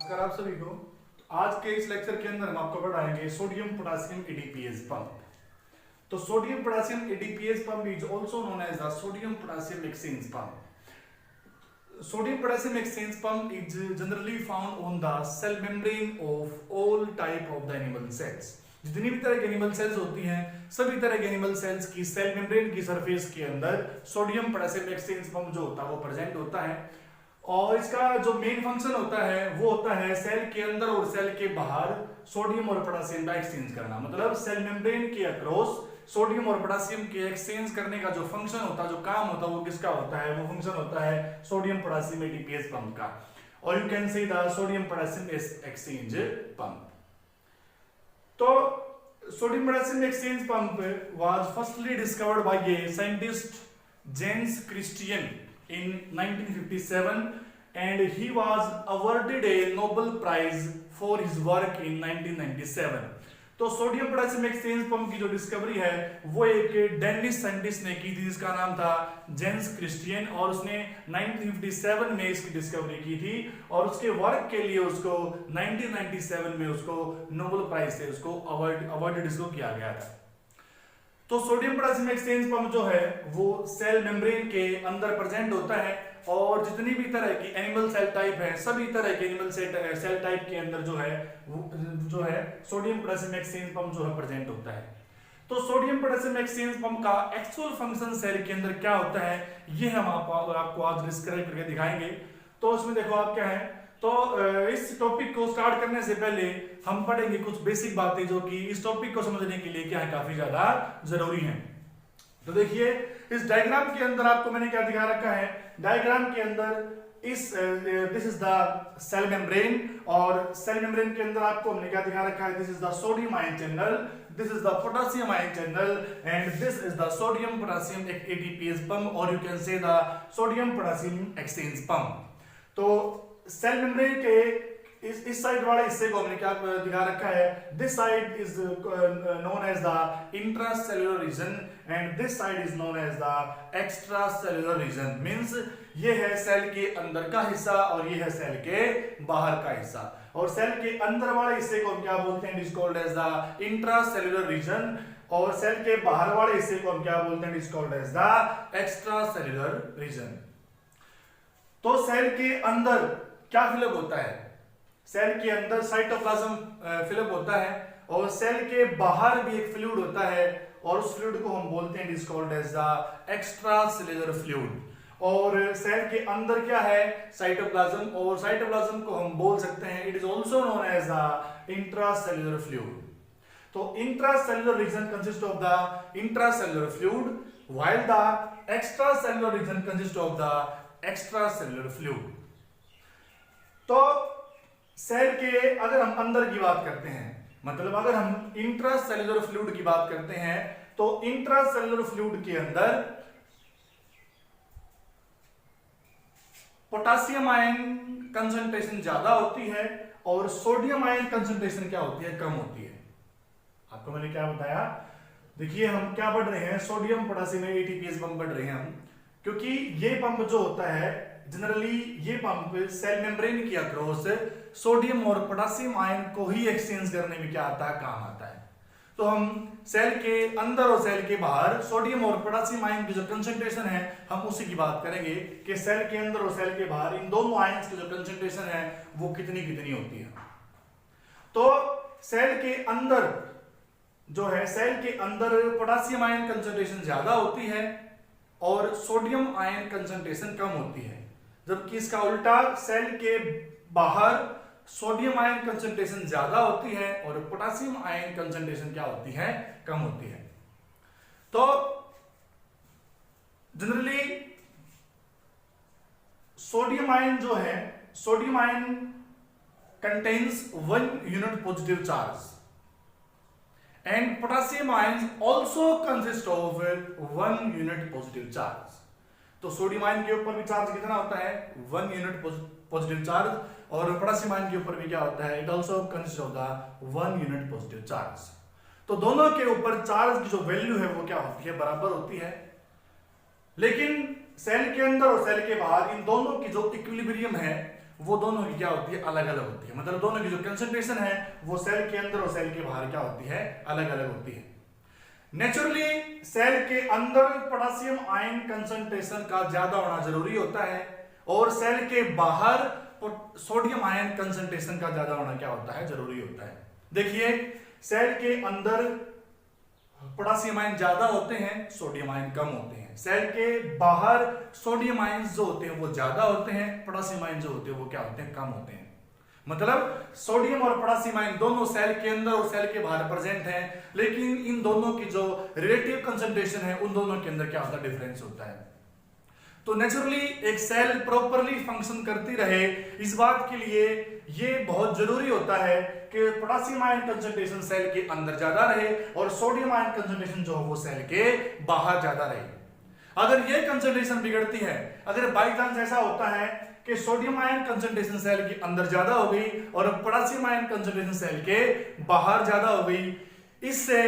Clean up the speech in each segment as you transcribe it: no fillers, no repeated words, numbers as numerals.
नमस्कार आप सभी को। आज के इस लेक्चर के अंदर हम आपको पढ़ाएंगे सोडियम पोटेशियम एडीपीएस पंप। तो sodium potassium ATPase pump is also known as the sodium potassium exchange pump. Sodium potassium exchange pump is generally found on the cell membrane of all type of the animal cells. जितनी भी तरह की animal cells होती हैं, सभी तरह के animal cells की सेल मेम्ब्रेन की सरफेस के अंदर सोडियम पोटेशियम एक्सचेंज पंप जो होता है वो प्रेजेंट होता है। और इसका जो मेन फंक्शन होता है वो होता है सेल के अंदर और सेल के बाहर सोडियम और पोटेशियम का एक्सचेंज करना। मतलब सेल मेम्ब्रेन के अक्रॉस सोडियम और पोटेशियम के एक्सचेंज करने का जो फंक्शन होता है, जो काम होता है, वो किसका होता है? वो फंक्शन होता है सोडियम पोटेशियम एडीपीएस पंप का। और you can say the sodium potassium exchange pump. तो sodium potassium exchange pump was firstly discovered by a scientist James Christian in 1957 and he was awarded a Nobel Prize for his work in 1997। तो sodium potassium exchange pump की जो discovery है वो एक Danish scientist ने की थी जिसका नाम था जेम्स क्रिस्टियन, और उसने 1957 में इसकी डिस्कवरी की थी और उसके वर्क के लिए उसको 1997 में उसको नोबेल प्राइज से उसको अवार्डेड इसको किया गया था। तो सोडियम पोटेशियम एक्सचेंज पंप जो है वो सेल मेम्ब्रेन के अंदर प्रेजेंट होता है और जितनी भी तरह की एनिमल सेल टाइप है, सभी तरह के एनिमल सेल टाइप के अंदर जो है सोडियम पोटेशियम एक्सचेंज पंप जो है प्रेजेंट होता है। तो सोडियम पोटेशियम एक्सचेंज पंप का एक्चुअल फंक्शन सेल के अंदर क्या होता है ये हम आपको आज डिस्क्राइब करके दिखाएंगे। तो उसमें देखो आप क्या है, तो इस टॉपिक को स्टार्ट करने से पहले हम पढ़ेंगे कुछ बेसिक बातें जो कि इस टॉपिक को समझने के लिए क्या है काफी ज्यादा जरूरी हैं। तो देखिए इस डायग्राम के अंदर आपको मैंने क्या दिखा रखा है। डायग्राम के अंदर this is the cell membrane, और सेल मेम्ब्रेन के अंदर आपको हमने क्या दिखा रखा है, this is the sodium ion channel, this is the potassium ion channel and this is the sodium potassium ATPase pump, और you can say the sodium potassium exchange pump. तो सेल मेम्ब्रेन के इस साइड वाले हिस्से को हमने क्या दिखा रखा है, this side is known as the intracellular region and this side is known as the extracellular region. Means ये है सेल के अंदर का हिस्सा और ये है सेल के बाहर का हिस्सा। और सेल के अंदर वाले हिस्से को हम क्या बोलते हैं, it is called as the intracellular region, और सेल के बाहर वाले हिस्से को हम क्या बोलते हैं, it is called as the extracellular region. तो सेल के अंदर क्या फिलअप होता है? सेल के अंदर साइटोप्लाज्म फिलअप होता है और सेल के बाहर भी एक फ्लूइड होता है और उस फ्लूइड को हम बोलते हैं, it is called as the extracellular fluid. और सेल के अंदर क्या है? साइटोप्लाज्म, और साइटोप्लाज्म को हम बोल सकते हैं, it is also known as the intracellular fluid. तो intracellular region consist of the intracellular fluid while the extracellular region consist of the extracellular fluid. तो सेल के अगर हम अंदर की बात करते हैं, मतलब अगर हम इंट्रासेल्युलर फ्लूइड की बात करते हैं, तो इंट्रासेल्युलर फ्लूइड के अंदर पोटेशियम आयन कंसंट्रेशन ज्यादा होती है और सोडियम आयन कंसंट्रेशन क्या होती है? कम होती है। आपको मैंने क्या बताया, देखिए हम क्या पढ़ रहे हैं, सोडियम पोटेशियम एडीपीएस पंप पढ़ रहे हैं हम, क्योंकि ये पंप जो होता है जनरली ये पंप सेल मेम्ब्रेन के अक्रॉस सोडियम और पोटेशियम आयन को ही एक्सचेंज करने में क्या आता है? काम आता है। तो हम सेल के अंदर और सेल के बाहर सोडियम और पोटेशियम आयन की जो कंसंट्रेशन है हम उसी की बात करेंगे कि सेल के अंदर और सेल के बाहर इन दोनों आयंस की जो कंसंट्रेशन है वो कितनी कितनी होती है। तो सेल के अंदर जो है, सेल के अंदर पोटेशियम आयन कंसंट्रेशन ज्यादा होती है और सोडियम आयन कंसंट्रेशन कम होती है, जबकि इसका उल्टा सेल के बाहर सोडियम आयन कंसंट्रेशन ज्यादा होती है और पोटेशियम आयन कंसंट्रेशन क्या होती है? कम होती है। तो जनरली सोडियम आयन जो है, sodium ion contains 1 unit positive charge and potassium ions also consist of 1 unit positive charge। तो सोडियम आयन के ऊपर भी चार्ज कितना होता है? 1 यूनिट पॉजिटिव चार्ज, और पोटेशियम आयन के ऊपर भी क्या होता है? It also consist of the 1 unit positive charge. तो दोनों के ऊपर चार्ज की जो वैल्यू है वो क्या होती है? बराबर होती है। लेकिन सेल के अंदर और सेल के बाहर इन दोनों की जो इक्विलिब्रियम है वो दोनों की क्या होती है, अलग अलग होती है। मतलब दोनों की जो कंसंट्रेशन है वो सेल के अंदर और सेल के बाहर क्या होती है, अलग अलग होती है। नेचुरली सेल के अंदर पोटेशियम आयन कंसंट्रेशन का ज्यादा होना जरूरी होता है और सेल के बाहर सोडियम आयन कंसंट्रेशन का ज्यादा होना क्या होता है, जरूरी होता है। देखिए सेल के अंदर पोटेशियम आयन ज्यादा होते हैं, सोडियम आयन कम होते हैं। सेल के बाहर सोडियम आयन जो होते हैं वो ज्यादा होते हैं, पोटेशियम आयन जो होते हैं वो क्या होते हैं, कम होते हैं। मतलब सोडियम और पोटेशियम आयन दोनों सेल के अंदर और सेल के बाहर प्रेजेंट हैं, लेकिन इन दोनों की जो रिलेटिव कंसंट्रेशन है उन दोनों के अंदर क्या होता है, डिफरेंस होता है। तो नेचुरली एक सेल प्रॉपरली फंक्शन करती रहे, इस बात के लिए ये बहुत जरूरी होता है कि पोटेशियम आयन कंसंट्रेशन सेल के अंदर ज्यादा रहे और सोडियम आयन कंसंट्रेशन जो है वो सेल के बाहर ज्यादा रहे। अगर ये कंसंट्रेशन बिगड़ती है, अगर बाई चांस ऐसा होता है कि सोडियम आयन कंसंट्रेशन सेल के अंदर ज्यादा हो गई और पोटेशियम आयन कंसंट्रेशन सेल के बाहर ज्यादा हो गई, इससे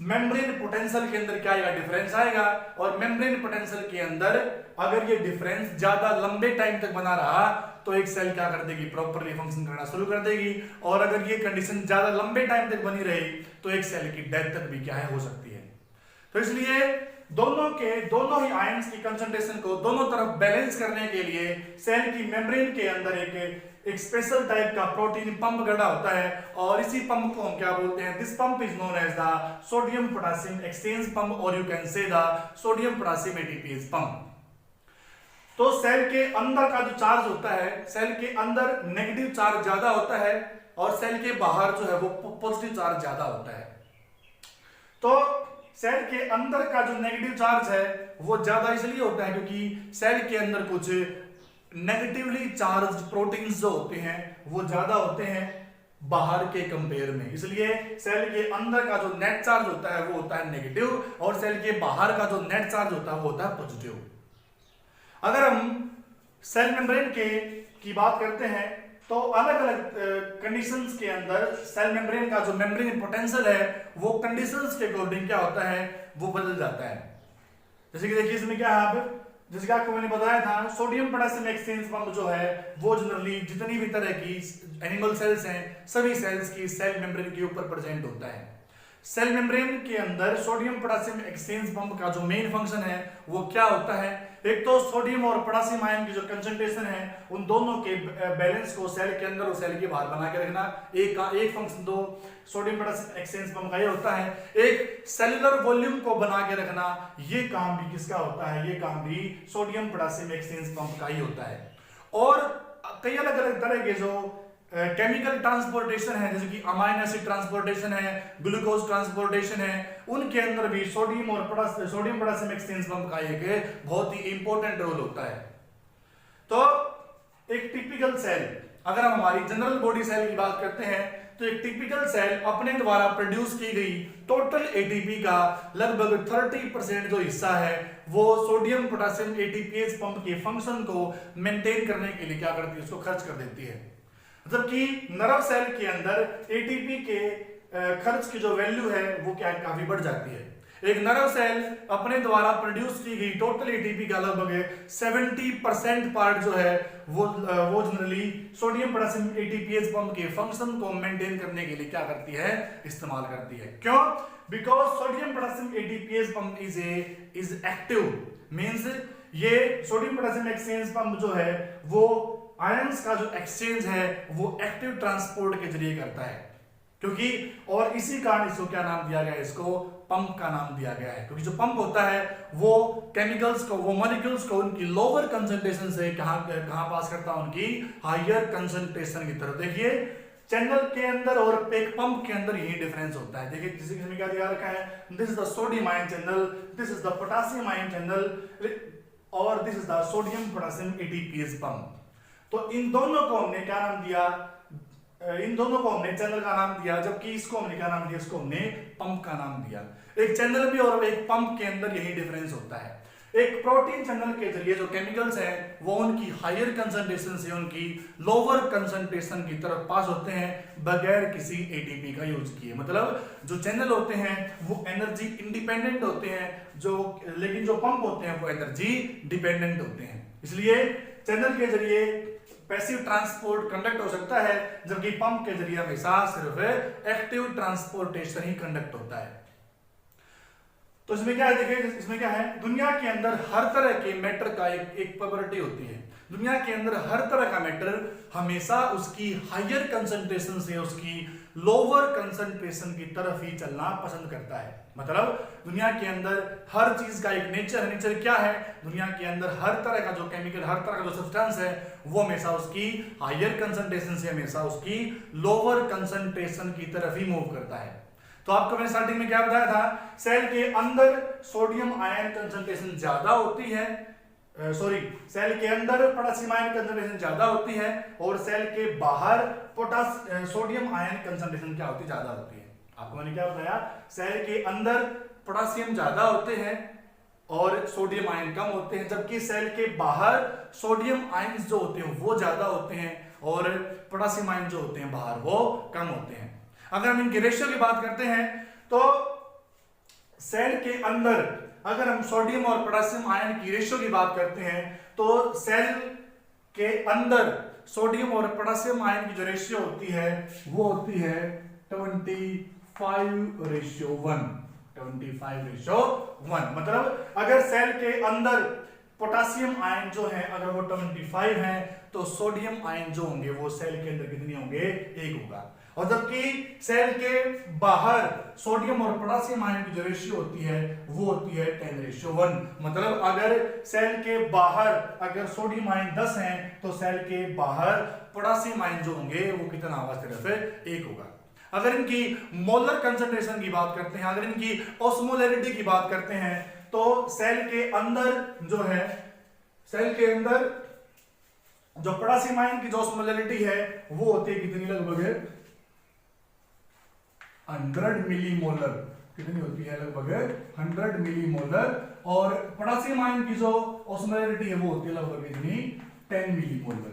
मेम्ब्रेन पोटेंशियल के अंदर क्या आएगा, डिफरेंस आएगा। और मेम्ब्रेन पोटेंशियल के अंदर अगर ये डिफरेंस ज्यादा लंबे टाइम तक बना रहा तो एक सेल क्या कर देगी, प्रॉपरली फंक्शन करना शुरू कर देगी। और अगर ये कंडीशन ज्यादा लंबे टाइम तक बनी रही तो एक सेल की डेथ तक भी क्या है, हो सकती है। तो इसलिए दोनों ही आयंस की कंसंट्रेशन को दोनों तरफ बैलेंस करने के लिए सेल की मेम्ब्रेन के अंदर एक स्पेशल टाइप का प्रोटीन पंप गड़ा होता है और इसी पंप को हम क्या बोलते हैं, this pump is known as the sodium potassium exchange pump और you can say the sodium potassium ATPase pump. तो सेल के अंदर का जो चार्ज होता है, सेल के अंदर नेगेटिव चार्ज ज्यादा होता है और सेल के बाहर जो है वो पॉजिटिव चार्ज ज्यादा होता है। तो सेल के अंदर का जो नेगेटिव चार्ज है वो ज्यादा इसलिए होता है क्योंकि सेल के अंदर कुछ नेगेटिवली चार्ज प्रोटीन्स जो होते हैं वो ज्यादा होते हैं बाहर के कंपेयर में, इसलिए सेल के अंदर का जो नेट चार्ज होता है वो होता है नेगेटिव और सेल के बाहर का जो नेट चार्ज होता है वो होता है पॉजिटिव। अगर हम सेल मेम्ब्रेन की बात करते हैं तो अलग अलग कंडीशंस के अंदर सेल मेम्ब्रेन का जो मेम्ब्रेन पोटेंशियल है वो कंडीशंस के अकॉर्डिंग क्या होता है, वो बदल जाता है। जैसे कि देखिए इसमें क्या है, अब जैसे कि आपको मैंने बताया था सोडियम पोटेशियम एक्सचेंज पंप जो है वो जनरली जितनी भी तरह की एनिमल सेल्स हैं सभी सेल्स की सेल मेम्ब्रेन के ऊपर प्रेजेंट होता है। सेल मेम्ब्रेन के अंदर सोडियम पोटेशियम एक्सचेंज पंप का जो मेन फंक्शन है वो क्या होता है, एक तो सोडियम और पोटेशियम आयन की जो कंसंट्रेशन है उन दोनों के बैलेंस को सेल के अंदर और सेल के बाहर बना के रखना। एक फंक्शन तो सोडियम पोटेशियम एक्सचेंज पंप का ये होता है। एक सेलुलर वॉल्यूम को बना के रखना, ये काम भी किसका होता है, ये काम भी सोडियम पोटेशियम एक्सचेंज पंप का ही होता है। और कई अलग अलग तरह के जो केमिकल ट्रांसपोर्टेशन है, जैसे कि अमाइनो एसिड ट्रांसपोर्टेशन है, ग्लूकोज ट्रांसपोर्टेशन है, उनके अंदर भी सोडियम पोटेशियम एक्सचेंज पंप का एक बहुत ही इंपॉर्टेंट रोल होता है। तो एक टिपिकल सेल, अगर हम हमारी जनरल बॉडी सेल की बात करते हैं तो एक टिपिकल सेल अपने द्वारा प्रोड्यूस की गई टोटल एटीपी का लगभग 30% जो हिस्सा है वो सोडियम पोटेशियम एटीपीएस पंप के फंक्शन को मेंटेन करने के लिए क्या करती है, उसको खर्च कर देती है। जबकि नर्व सेल के अंदर एटीपी के खर्च की जो वैल्यू है वो क्या काफी बढ़ जाती है। एक नर्व सेल अपने द्वारा प्रोड्यूस की गई टोटल एटीपी का लगभग 70% पार्ट जो है वो generally sodium potassium ATPase pump के फंक्शन को मेंटेन करने के लिए क्या करती है, इस्तेमाल करती है। क्यों? Because sodium potassium ATPase pump is active, means ये सोडियम पोटेशियम एक्सचेंज पंप जो है वो आयंस का जो एक्सचेंज है वो एक्टिव ट्रांसपोर्ट के जरिए करता है, क्योंकि और इसी कारण इसको क्या नाम दिया गया है, इसको पंप का नाम दिया गया है। क्योंकि जो पंप होता है वो केमिकल्स को, वो मॉलिक्यूल्स को उनकी लोअर कंसंट्रेशन से कहां पास करता है, उनकी हायर कंसंट्रेशन की तरफ। देखिए चैनल के अंदर और एक पंप के अंदर यही डिफरेंस होता है। देखिए जैसे इसमें क्या दिया रखा है, this is the sodium ion channel, this is the potassium ion channel और this is the sodium potassium ATPase pump. तो इन दोनों को हमने क्या नाम दिया, इन दोनों को हमने चैनल का नाम दिया, जबकि इसको हमने क्या नाम दिया, इसको हमने पंप का नाम दिया। एक चैनल भी और एक पंप के अंदर यही डिफरेंस होता है। एक प्रोटीन चैनल के जरिए जो केमिकल्स हैं वो उनकी हायर कंसंट्रेशन से उनकी लोअर कंसंट्रेशन की तरफ पास होते हैं बगैर किसी एटीपी का यूज किए। मतलब जो चैनल होते हैं वो एनर्जी इंडिपेंडेंट होते हैं, लेकिन जो पंप होते हैं वो एनर्जी डिपेंडेंट होते हैं। इसलिए चैनल के जरिए पैसिव ट्रांसपोर्ट कंडक्ट हो सकता है, जबकि पंप के जरिए हमेशा सिर्फ एक्टिव ट्रांसपोर्टेशन ही कंडक्ट होता है। तो इसमें क्या है, देखिए इसमें क्या है, दुनिया के अंदर हर तरह के मैटर का एक प्रॉपर्टी होती है। दुनिया के अंदर हर तरह का मैटर हमेशा उसकी हायर कंसंट्रेशन से उसकी लोअर कंसंट्रेशन की तरफ ही चलना पसंद करता है। मतलब दुनिया के अंदर हर चीज का एक नेचर है। नेचर क्या है, दुनिया के अंदर हर तरह का जो केमिकल, हर तरह का जो सब्सटेंस है, वो हमेशा उसकी हायर कंसंट्रेशन से हमेशा उसकी लोअर कंसंट्रेशन की तरफ ही मूव करता है। तो आपको मैंने स्टार्टिंग में क्या बताया था, सेल के अंदर सोडियम आयन कंसंट्रेशन ज्यादा होती है, सेल के अंदर पोटेशियम आयन कंसंट्रेशन ज्यादा होती है, और सेल के बाहर सोडियम आयन कंसंट्रेशन क्या होती है, ज्यादा होती है। आपको मैंने क्या बताया, सेल के अंदर पोटेशियम ज्यादा होते हैं और सोडियम आयन कम होते हैं, जबकि सेल के बाहर सोडियम आयन जो होते हैं वो ज्यादा होते हैं और पोटेशियम आयन जो होते हैं बाहर वो कम होते हैं। अगर हम इनके रेशियो की बात करते हैं तो सेल के अंदर अगर हम सोडियम और पोटेशियम आयन की रेशियो की बात करते हैं तो सेल के अंदर सोडियम और पोटेशियम आयन की जो रेशियो होती है वो होती है 25:1। 25:1 मतलब अगर सेल के अंदर पोटेशियम आयन जो है अगर वो 25 है तो सोडियम आयन जो होंगे वो सेल के अंदर कितने होंगे, 1 होगा। और जबकि सेल के बाहर सोडियम और पोटेशियम आयन की जो रेशियो होती है वो होती है 10:1। मतलब अगर सेल के बाहर अगर सोडियम आयन 10 हैं तो सेल के बाहर पोटेशियम आयन जो होंगे वो कितना होगा, सिर्फ 1 होगा। अगर इनकी मोलर कंसंट्रेशन की बात करते हैं, अगर इनकी ऑस्मोलैरिटी की बात करते हैं तो सेल के अंदर जो है, सेल के अंदर जो पोटेशियम आयन की जो ऑस्मोलैरिटी है वो होती है कितनी, लगभग 100 मिलीमोलर। कितनी होती है, लगभग 100 मिलीमोलर। और पोटेशियम आयन की जो ऑस्मोलैरिटी है वो होती है लगभग कितनी, 10 मिलीमोलर।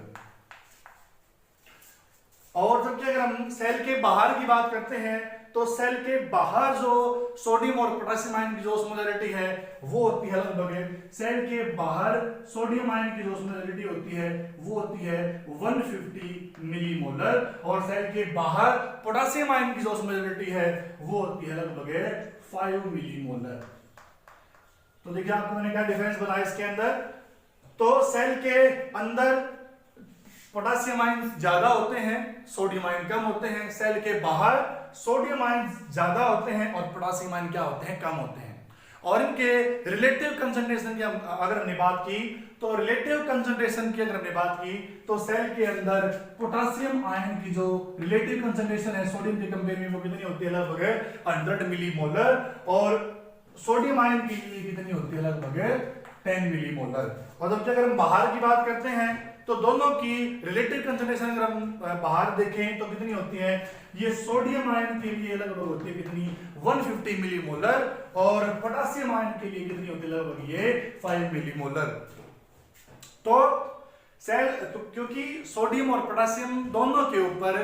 और जबकि अगर हम सेल के बाहर की बात करते हैं तो सेल के बाहर जो सोडियम और पोटेशियम आयन की जो ऑस्मोलैरिटी है वो होती है लगभग, सेल के बाहर सोडियम आयन की जो ऑस्मोलैरिटी होती है वो होती है 150 मिलीमोलर, और सेल के बाहर पोटेशियम आयन की जो ऑस्मोलैरिटी है वो होती है लगभग 5 मिलीमोलर। तो देखिए आपको मैंने क्या डिफरेंस बताया इसके अंदर। तो सेल के अंदर पोटेशियम आयन ज्यादा होते हैं, सोडियम आयन कम होते हैं। सेल के बाहर सोडियम आयन ज्यादा होते हैं और पोटेशियम आयन क्या होते हैं, कम होते हैं। और इनके रिलेटिव कंसंट्रेशन की अगर हमने बात की तो रिलेटिव कंसंट्रेशन की अगर हमने बात की तो सेल के अंदर पोटेशियम आयन की जो रिलेटिव कंसंट्रेशन है सोडियम के कंपेयर में वो कितनी होती है, लगभग 100 मिलीमोलर, और सोडियम आयन की कितनी होती है, लगभग 10 मिलीमोलर। और जबकि अगर हम बाहर की बात करते हैं तो दोनों की रिलेटिव कंसंट्रेशन अगर हम बाहर देखें तो कितनी होती है, ये सोडियम आयन के लिए लगभग होती है कितनी, 150 मिलीमोलर, और पोटेशियम आयन के लिए कितनी होती है, लगभग ये 5 मिलीमोलर। तो सेल क्योंकि सोडियम और पोटेशियम दोनों के ऊपर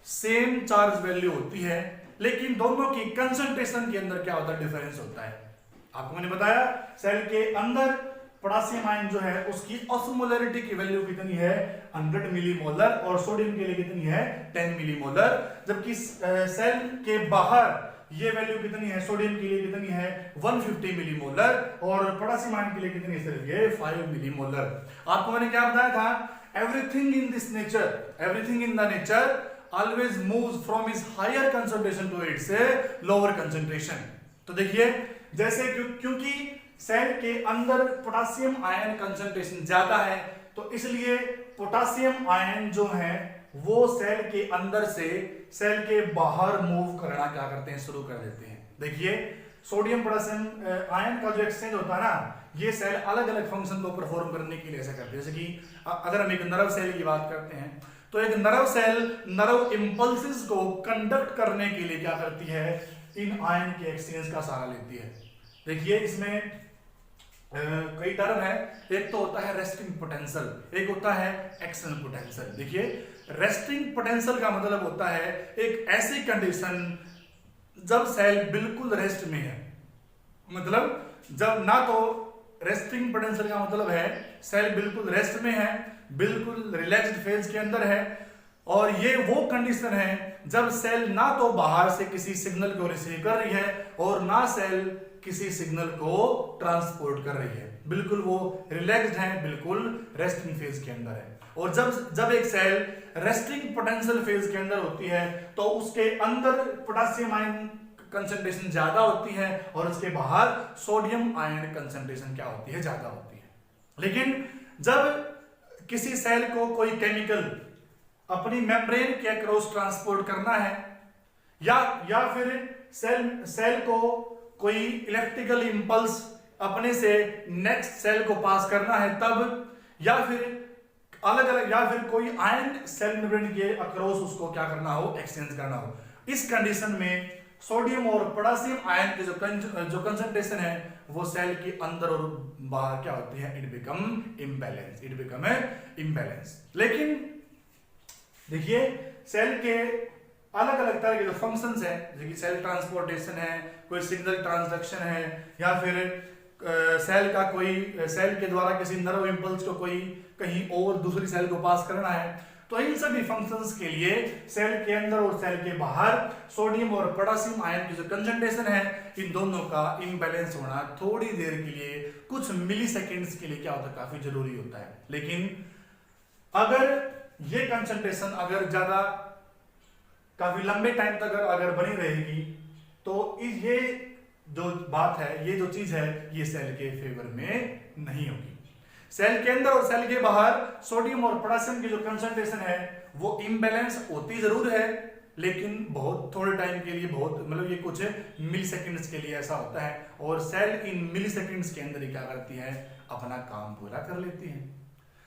सेम चार्ज वैल्यू होती है, लेकिन दोनों की कंसंट्रेशन के अंदर क्या होता है, डिफरेंस होता है। आपको मैंने बताया सेल के अंदर पोटेशियम आयन जो है उसकी ऑस्मोलैरिटी की वैल्यू कितनी है, 100 मिलीमोलर, और सोडियम के लिए कितनी है, 10 मिलीमोलर। जबकि सेल के बाहर ये वैल्यू कितनी है, सोडियम के लिए कितनी है, 150 मिलीमोलर, और पोटेशियम आयन के लिए कितनी है, सिर्फ ये 5 मिलीमोलर। आपको मैंने क्या बताया था, everything in this nature, everything in the nature always moves from its higher concentration to its lower concentration. तो देखिए जैसे क्योंकि सेल के अंदर पोटेशियम आयन कंसंट्रेशन ज्यादा है तो इसलिए पोटेशियम आयन जो है वो सेल के अंदर से सेल के बाहर मूव करना क्या करते हैं, शुरू कर देते हैं। देखिए सोडियम पोटेशियम आयन का जो एक्सचेंज होता है ना, ये सेल अलग अलग फंक्शन को परफॉर्म करने के लिए ऐसा करते हैं। जैसे कि अगर हम एक नर्व सेल की बात करते हैं तो एक नर्व सेल नर्व इंपल्सेस को कंडक्ट करने के लिए क्या करती है, इन आयन के एक्सचेंज का सहारा लेती है। देखिए इसमें कई टर्म है, एक तो होता है रेस्टिंग पोटेंशियल, एक होता है एक्शन पोटेंशियल। देखिए रेस्टिंग पोटेंशियल का मतलब होता है एक ऐसी कंडीशन जब सेल बिल्कुल रेस्ट में है, मतलब जब ना तो रेस्टिंग पोटेंशियल का मतलब है सेल बिल्कुल रेस्ट में है, बिल्कुल रिलैक्स्ड फेज के अंदर है। और ये वो कंडीशन है जब सेल ना तो बाहर से किसी सिग्नल को रिसीव कर रही है और ना सेल किसी सिग्नल को ट्रांसपोर्ट कर रही है, बिल्कुल वो रिलैक्स्ड है, बिल्कुल रेस्टिंग फेज के अंदर है। और जब एक सेल रेस्टिंग पोटेंशियल फेज के अंदर होती है तो उसके अंदर पोटेशियम आयन कंसंट्रेशन ज्यादा होती है और उसके बाहर सोडियम आयन कंसंट्रेशन क्या होती है, ज्यादा होती है। लेकिन जब किसी सेल को कोई केमिकल अपनी मेम्ब्रेन के अक्रॉस ट्रांसपोर्ट करना है या फिर सेल को कोई इलेक्ट्रिकल इंपल्स अपने से नेक्स्ट सेल को पास करना है तब, या फिर कोई आयन सेल मेम्ब्रेन के अक्रॉस उसको क्या करना हो, एक्सचेंज करना हो, इस कंडीशन में सोडियम और पोटेशियम आयन की जो कंसंट्रेशन है वो सेल के अंदर और बाहर क्या होती है, इट बिकम इम्बैलेंस। लेकिन देखिए सेल के अलग अलग तरह के जो फंक्शंस हैं, जैसे कि सेल ट्रांसपोर्टेशन है, कोई सिग्नल ट्रांसडक्शन है, या फिर सेल के द्वारा किसी नर्व इंपल्स को कोई कहीं और दूसरी सेल को पास करना है, तो इन सभी फंक्शंस के लिए सेल के अंदर और सेल के बाहर सोडियम और पोटेशियम आयन की जो कंसंट्रेशन है इन दोनों का इम्बैलेंस होना थोड़ी देर के लिए, कुछ मिली सेकेंड्स के लिए क्या होता है, काफी जरूरी होता है। लेकिन अगर ये कंसंट्रेशन अगर ज्यादा काफी लंबे टाइम तक अगर बनी रहेगी तो ये जो बात है, ये जो चीज है, ये सेल के फेवर में नहीं होगी। सेल के अंदर और सेल के बाहर सोडियम और पोटेशियम की जो कंसंट्रेशन है वो इम्बैलेंस होती जरूर है, लेकिन बहुत थोड़े टाइम के लिए, बहुत मतलब ये कुछ मिली सेकेंड्स के लिए ऐसा होता है, और सेल इन मिली सेकेंड्स के अंदर ही क्या करती है, अपना काम पूरा कर लेती है।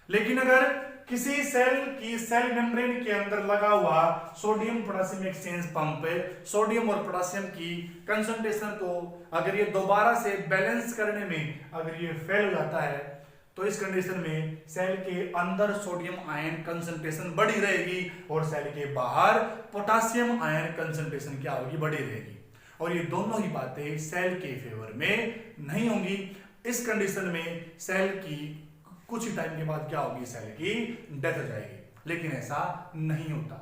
लेकिन अगर किसी सेल की सेल मेम्ब्रेन के अंदर लगा हुआ sodium potassium exchange pump sodium और पोटेशियम की कंसंट्रेशन को अगर ये दोबारा से बैलेंस करने में अगर ये फेल हो जाता है, तो इस कंडीशन में सेल के अंदर सोडियम आयन कंसंट्रेशन बढ़ी रहेगी और सेल के बाहर पोटेशियम आयन कंसंट्रेशन क्या होगी, बढ़ी रहेगी। और ये दोनों ही बातें सेल के फेवर में नहीं होंगी। इस कंडीशन में सेल की कुछ ही टाइम के बाद क्या होगी, सेल की डेथ हो जाएगी। लेकिन ऐसा नहीं होता,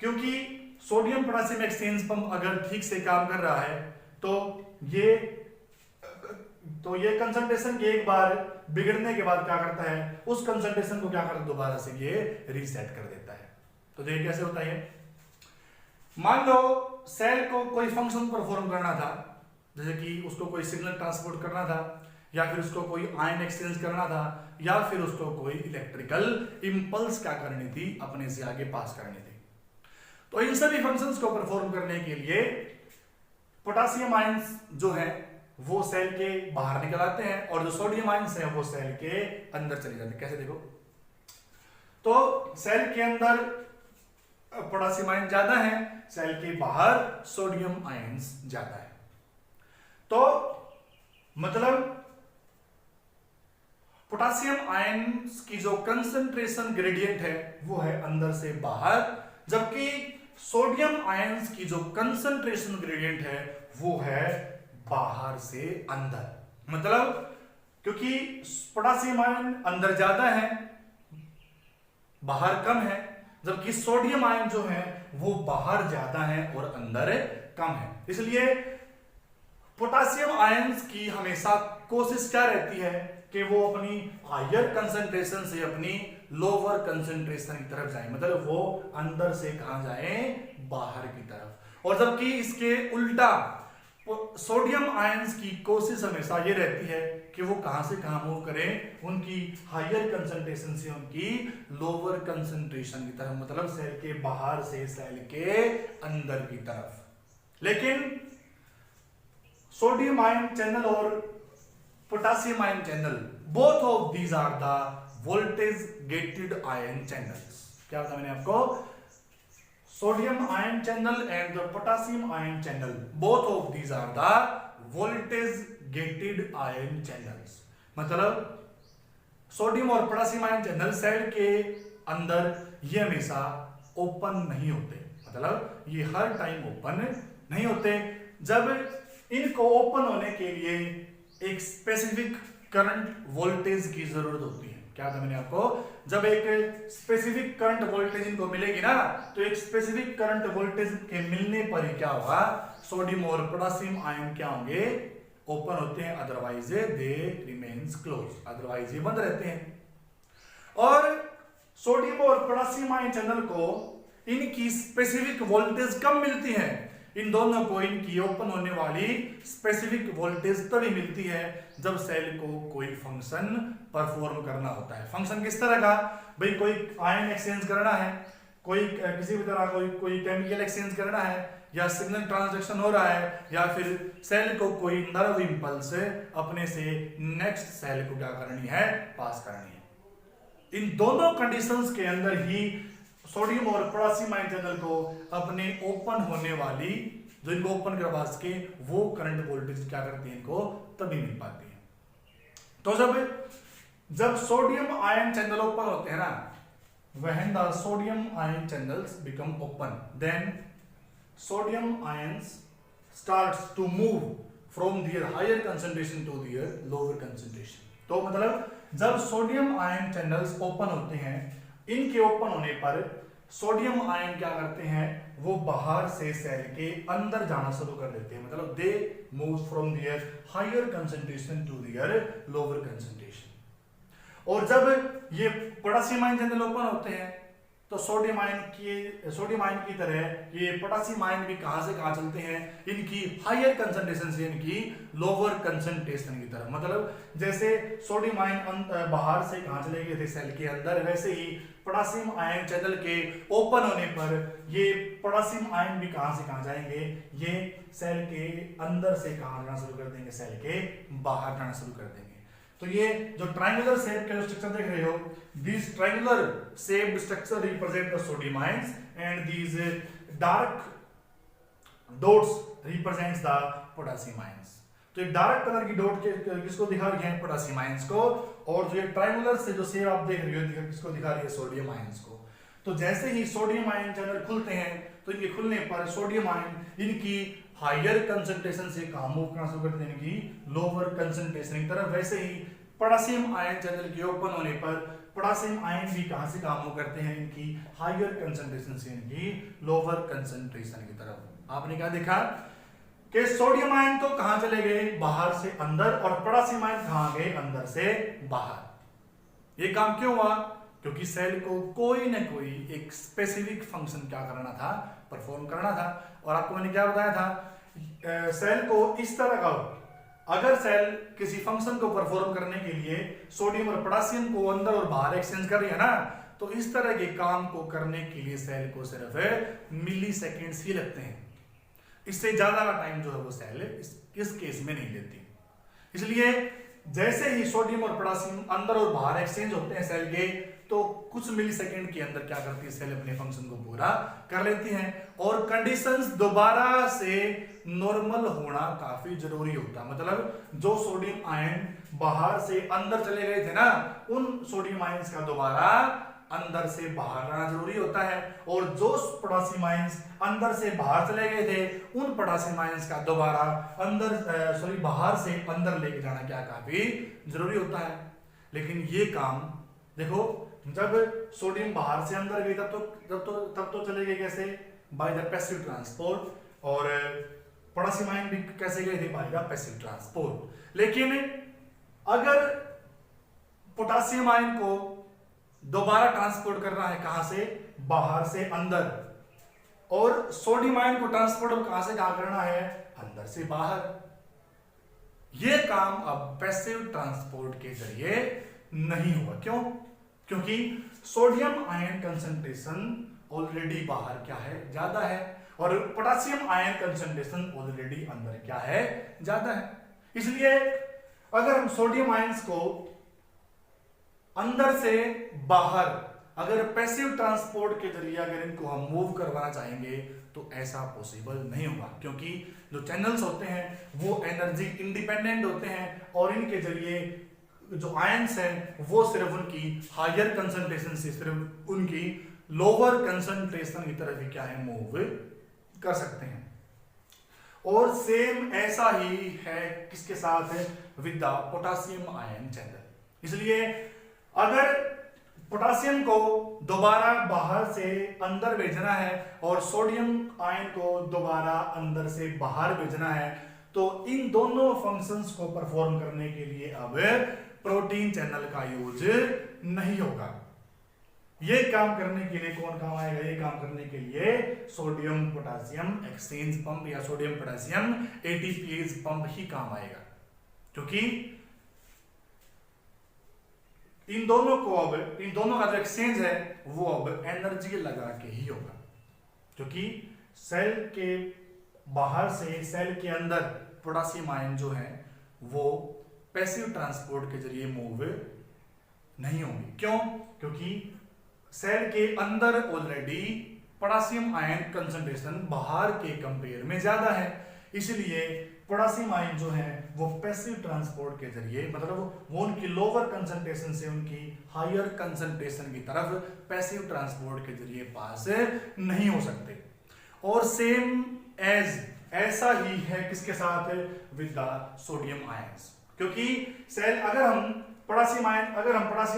क्योंकि सोडियम पोटेशियम एक्सचेंज पंप अगर ठीक से काम कर रहा है तो ये कंसंट्रेशन के एक बार बिगड़ने के बाद क्या करता है, उस कंसंट्रेशन को क्या करता है, दोबारा से ये रीसेट कर देता है। तो देखिए कैसे होता है। मान लो सेल को कोई फंक्शन परफॉर्म करना था, जैसे कि उसको कोई सिग्नल ट्रांसपोर्ट करना था, या फिर उसको कोई आयन एक्सचेंज करना था, या फिर उसको कोई इलेक्ट्रिकल इंपल्स क्या करनी थी, अपने से आगे पास करनी थी। तो इन सभी फंक्शंस को परफॉर्म करने के लिए पोटेशियम आयंस जो है वो सेल के बाहर निकल आते हैं और जो सोडियम आयंस है वो सेल के अंदर चले जाते हैं। कैसे देखो, तो सेल के अंदर पोटेशियम आयन ज्यादा है, सेल के बाहर सोडियम आयंस ज्यादा है। तो मतलब पोटेशियम आयंस की जो कंसंट्रेशन ग्रेडियंट है वो है अंदर से बाहर, जबकि सोडियम आयंस की जो कंसंट्रेशन ग्रेडियंट है वो है बाहर से अंदर। मतलब क्योंकि पोटेशियम आयन अंदर ज्यादा है, बाहर कम है, जबकि सोडियम आयन जो है वो बाहर ज्यादा है और अंदर कम है। इसलिए पोटेशियम आयंस की हमेशा कोशिश क्या रहती है कि वो अपनी हायर कंसंट्रेशन से अपनी लोअर कंसंट्रेशन की तरफ जाए, मतलब वो अंदर से कहां जाए, बाहर की तरफ। और जबकि इसके उल्टा सोडियम आयंस की कोशिश हमेशा ये रहती है कि वो कहां से कहां मूव करें, उनकी हायर कंसंट्रेशन से उनकी लोअर कंसंट्रेशन की तरफ, मतलब सेल के बाहर से सेल के अंदर की तरफ। लेकिन सोडियम आयन चैनल और potassium ion channel, both of these are the voltage gated ion channels. क्या बताया मैंने आपको, sodium ion channel and the potassium ion channel, both of these are the voltage gated ion channels. मतलब sodium और potassium ion channel cell के अंदर ये हमेशा ओपन नहीं होते, मतलब ये हर टाइम ओपन नहीं होते। जब इनको ओपन होने के लिए एक स्पेसिफिक करंट वोल्टेज की जरूरत होती है, क्या था मैंने आपको, जब एक स्पेसिफिक करंट वोल्टेज इनको मिलेगी ना, तो एक स्पेसिफिक करंट वोल्टेज के मिलने पर ही क्या होगा, सोडियम और पोटेशियम आयन क्या होंगे, ओपन होते हैं, otherwise they remains close, otherwise ये बंद रहते हैं। और सोडियम और पोटेशियम आयन चैनल को इनकी स्पेसिफिक वोल्टेज कब मिलती है, इन दोनों को इनकी ओपन होने वाली स्पेसिफक वोल्टेज तभी मिलती है जब सेल को कोई फंक्शन परफॉर्म करना होता है। फंक्शन किस तरह का, भाई कोई आयन एक्सचेंज करना है, कोई किसी भी तरह कोई केमिकल एक्सचेंज करना है, या सिग्नल ट्रांसडक्शन हो रहा है, या फिर सेल को कोई नर्व इंपल्स अपने से नेक्स्ट सेल को क्या करनी है, पास करनी है। इन दोनों कंडीशंस के अंदर ही सोडियम और पोटेशियम आयन चैनल को अपने ओपन होने वाली, जो इनको ओपन करवा सके, वो करंट वोल्टेज क्या करती है, इनको तभी मिल पाती है। तो जब सोडियम आयन चैनल ओपन होते हैं ना, when the sodium ion channels become open, then sodium ions starts to move from their higher concentration to their lower concentration। तो मतलब जब सोडियम आयन चैनल्स ओपन होते हैं, इनके ओपन होने पर सोडियम आयन क्या करते हैं, वो बाहर से सेल के अंदर जाना शुरू कर देते हैं, मतलब they move from their higher concentration to their lower concentration. और जब ये पोटेशियम आयन चैनल ओपन होते हैं, तो सोडियम आयन की तरह ये पोटेशियम आयन भी कहां से कहां चलते हैं, इनकी हायर कंसंट्रेशन से इनकी लोअर कंसंट्रेशन की तरफ। मतलब जैसे सोडियम आयन बाहर से कहां चले गए थे सेल के अंदर, वैसे ही पोटेशियम आयन चैनल के ओपन होने पर ये पोटेशियम आयन भी कहां से कहां जाएंगे, ये सेल के अंदर से कहां जाना शुरू कर देंगे, सेल के बाहर जाना शुरू कर देंगे। तो ये जो ट्रायंगुलर शेप का स्ट्रक्चर देख रहे हो, this triangular shaped structure represent the sodium ions and these dark dots represents the potassium ions. तो ये डार्क कलर की डॉट किसको दिखा रही है, पोटेशियम आयंस को, और जो ये ट्रायंगुलर से जो शेप आप देख रहे हो किसको दिखा रही है, सोडियम आयंस को। तो जैसे ही सोडियम आयन चैनल खुलते हैं, तो इनके खुलने पर सोडियम आयन इनकी हायर कंसंट्रेशन से कहां मूव करना शुरू करते हैं, इनकी लोअर कंसंट्रेशन की तरफ। वैसे ही पोटेशियम आयन चैनल के ओपन होने पर पोटेशियम आयन भी कहां से कहां मूव करते हैं, इनकी हायर कंसंट्रेशन से इनकी लोअर कंसंट्रेशन की तरफ। आपने क्या देखा कि सोडियम आयन तो कहां चले गए, बाहर से अंदर, और पोटेशियम आयन कहां गए, अंदर से बाहर। ये काम क्यों हुआ, क्योंकि सेल को कोई ना कोई एक स्पेसिफिक फंक्शन क्या करना था, परफॉर्म करना था। और आपको मैंने क्या बताया था, सेल को इस तरह का, अगर सेल किसी फंक्शन को परफॉर्म करने के लिए सोडियम और पोटेशियम को अंदर और बाहर एक्सचेंज कर रही है ना, तो इस तरह के काम को करने के लिए सेल को सिर्फ मिली सेकेंड्स ही लगते हैं, इससे ज्यादा का टाइम जो है वो सेल इस केस में नहीं लेती। इसलिए जैसे ही सोडियम और पोटेशियम अंदर और बाहर एक्सचेंज होते हैं सेल के, तो कुछ मिली सेकेंड के अंदर क्या करती है, सेल अपने फंक्शन को पूरा कर लेती हैं, और कंडीशंस दोबारा से नॉर्मल होना काफी जरूरी होता है। मतलब जो सोडियम आयन बाहर से अंदर चले गए थे ना, उन सोडियम आयंस का दोबारा अंदर से बाहर आना जरूरी होता है, और जो पोटेशियम आयंस अंदर से बाहर चले गए थे, उन पोटेशियम आयंस का दोबारा बाहर से अंदर लेके जाना क्या काफी जरूरी होता है। लेकिन ये काम देखो, जब सोडियम बाहर से अंदर गई तब तो चले गए कैसे, बाय द पैसिव ट्रांसपोर्ट, और पोटेशियम आयन भी कैसे गए थे, बाय द पैसिव ट्रांसपोर्ट। लेकिन अगर पोटेशियम आयन को दोबारा ट्रांसपोर्ट करना है, कहां से, बाहर से अंदर, और सोडियम आयन को ट्रांसपोर्ट कहां से कहां करना है, अंदर से बाहर। यह काम अब पैसिव ट्रांसपोर्ट के जरिए नहीं हुआ। क्यों, क्योंकि सोडियम आयन कंसंट्रेशन ऑलरेडी बाहर क्या है, ज्यादा है, और पोटेशियम आयन कंसंट्रेशन ऑलरेडी अंदर क्या है, ज्यादा है। इसलिए अगर हम सोडियम आयंस को अंदर से बाहर अगर पैसिव ट्रांसपोर्ट के जरिए अगर इनको हम मूव करवाना चाहेंगे, तो ऐसा पॉसिबल नहीं होगा, क्योंकि जो चैनल्स होते हैं वो एनर्जी इंडिपेंडेंट होते हैं, और इनके जरिए जो आयंस हैं वो सिर्फ उनकी हायर कंसंट्रेशन से सिर्फ उनकी लोअर कंसंट्रेशन की तरफ ही क्या है, मूव कर सकते हैं। और सेम ऐसा ही है किसके साथ, with the potassium ion channel. इसलिए अगर पोटासियम को दोबारा बाहर से अंदर भेजना है और सोडियम आयन को दोबारा अंदर से बाहर भेजना है, तो इन दोनों फंक्शंस को परफॉर्म करने के लिए अब प्रोटीन चैनल का यूज नहीं होगा। ये काम करने के लिए कौन काम आएगा? ये काम करने के लिए सोडियम पोटासियम एक्सचेंज पंप या सोडियम पोटासियम एटीपीएज पंप ही काम आएगा, क्योंकि इन दोनों का जो एक्सचेंज है वो अब एनर्जी लगा के ही होगा, क्योंकि सेल के बाहर से सेल के अंदर पोटासियम आयन जो है वो पैसिव ट्रांसपोर्ट के जरिए मूव नहीं होंगे। क्यों? क्योंकि सेल के अंदर ऑलरेडी पोटासियम आयन कंसंट्रेशन बाहर के कंपेयर में ज्यादा है, इसलिए पोटासियम आयन जो है वो पैसिव ट्रांसपोर्ट के जरिए, मतलब वो उनकी लोअर कंसंट्रेशन से उनकी हायर कंसंट्रेशन की तरफ पैसिव ट्रांसपोर्ट के जरिए पास नहीं हो सकते। और सेम एज ऐसा ही है किसके साथ? विद द सोडियम आयंस, क्योंकि सेल अगर हम पोटासियम